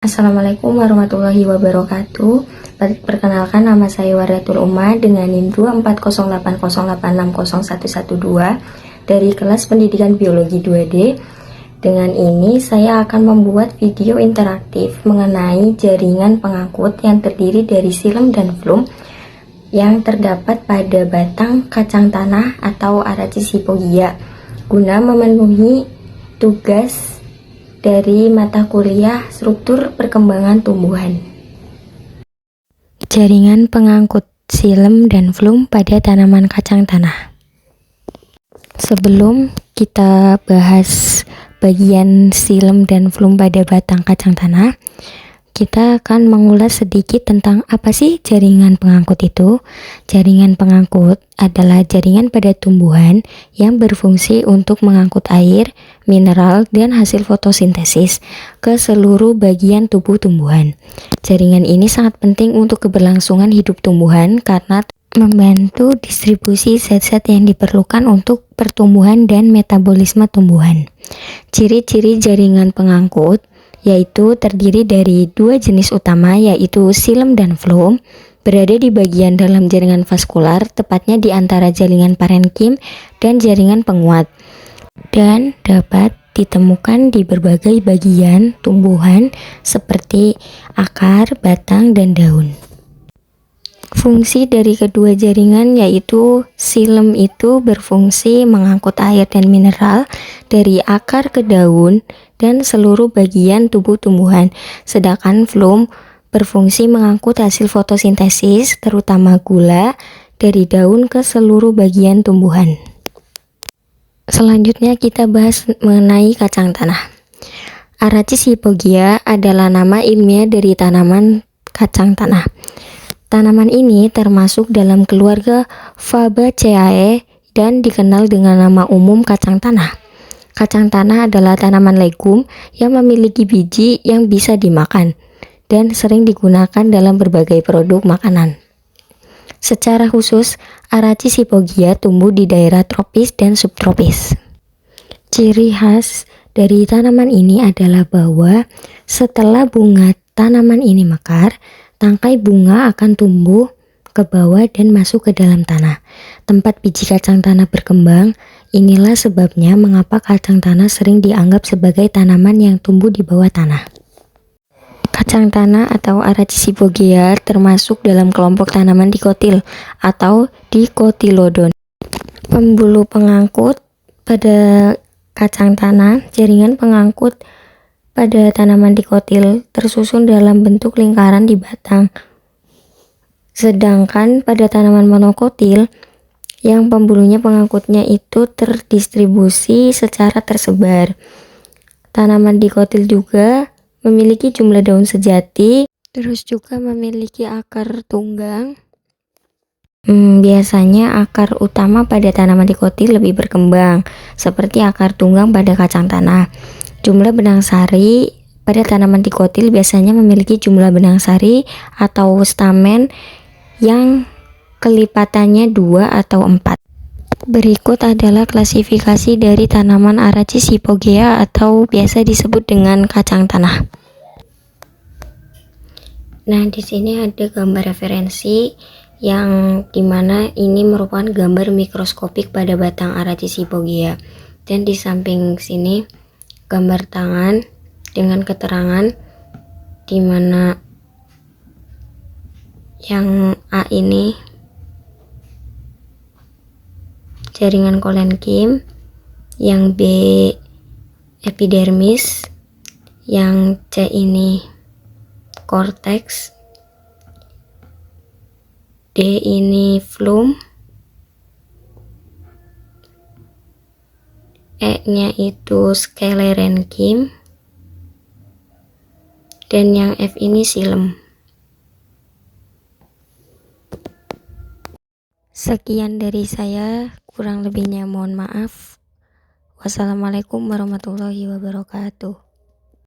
Assalamualaikum warahmatullahi wabarakatuh. Perkenalkan, nama saya Waratul Umma dengan NIM 24080860112 dari kelas pendidikan biologi 2D. Dengan ini saya akan membuat video interaktif mengenai jaringan pengangkut yang terdiri dari silem dan flum yang terdapat pada batang kacang tanah atau Aracis hypogyea guna memenuhi tugas dari mata kuliah struktur perkembangan tumbuhan. Jaringan pengangkut silem dan flum pada tanaman kacang tanah. Sebelum kita bahas bagian silem dan flum pada batang kacang tanah, kita akan mengulas sedikit tentang apa sih jaringan pengangkut itu. Jaringan pengangkut adalah jaringan pada tumbuhan yang berfungsi untuk mengangkut air, mineral, dan hasil fotosintesis ke seluruh bagian tubuh tumbuhan. Jaringan ini sangat penting untuk keberlangsungan hidup tumbuhan karena membantu distribusi zat-zat yang diperlukan untuk pertumbuhan dan metabolisme tumbuhan. Ciri-ciri jaringan pengangkut yaitu terdiri dari dua jenis utama, yaitu silem dan flum, berada di bagian dalam jaringan vaskular, tepatnya di antara jaringan parenkim dan jaringan penguat, dan dapat ditemukan di berbagai bagian tumbuhan seperti akar, batang, dan daun. Fungsi dari kedua jaringan yaitu silem itu berfungsi mengangkut air dan mineral dari akar ke daun dan seluruh bagian tubuh tumbuhan, sedangkan flum berfungsi mengangkut hasil fotosintesis terutama gula dari daun ke seluruh bagian tumbuhan. Selanjutnya kita bahas mengenai kacang tanah. Aracis hypogyea adalah nama ilmiah dari tanaman kacang tanah. Tanaman ini termasuk dalam keluarga Fabaceae dan dikenal dengan nama umum kacang tanah. Kacang tanah adalah tanaman legum yang memiliki biji yang bisa dimakan dan sering digunakan dalam berbagai produk makanan. Secara khusus, Aracis hypogyea tumbuh di daerah tropis dan subtropis. Ciri khas dari tanaman ini adalah bahwa setelah bunga tanaman ini mekar, tangkai bunga akan tumbuh ke bawah dan masuk ke dalam tanah, tempat biji kacang tanah berkembang. Inilah sebabnya mengapa kacang tanah sering dianggap sebagai tanaman yang tumbuh di bawah tanah. Kacang tanah atau Aracis hypogyea termasuk dalam kelompok tanaman dikotil atau dicotyledon. Pembuluh pengangkut pada kacang tanah, jaringan pengangkut pada tanaman dikotil tersusun dalam bentuk lingkaran di batang. Sedangkan pada tanaman monokotil yang pembuluhnya pengangkutnya itu terdistribusi secara tersebar. Tanaman dikotil juga memiliki jumlah daun sejati, terus juga memiliki akar tunggang. Biasanya akar utama pada tanaman dikotil lebih berkembang, seperti akar tunggang pada kacang tanah. Jumlah benang sari pada tanaman dikotil biasanya memiliki jumlah benang sari atau stamen yang kelipatannya 2 atau 4. Berikut adalah klasifikasi dari tanaman Aracis hypogyea atau biasa disebut dengan kacang tanah. Nah, di sini ada gambar referensi yang dimana ini merupakan gambar mikroskopik pada batang Aracis hypogyea, dan di samping sini gambar tangan dengan keterangan dimana yang A ini jaringan kolenkim, yang B epidermis, yang C ini korteks, D ini flum, E-nya itu sclerenchyme, dan yang F ini silem. Sekian dari saya, kurang lebihnya mohon maaf. Wassalamualaikum warahmatullahi wabarakatuh.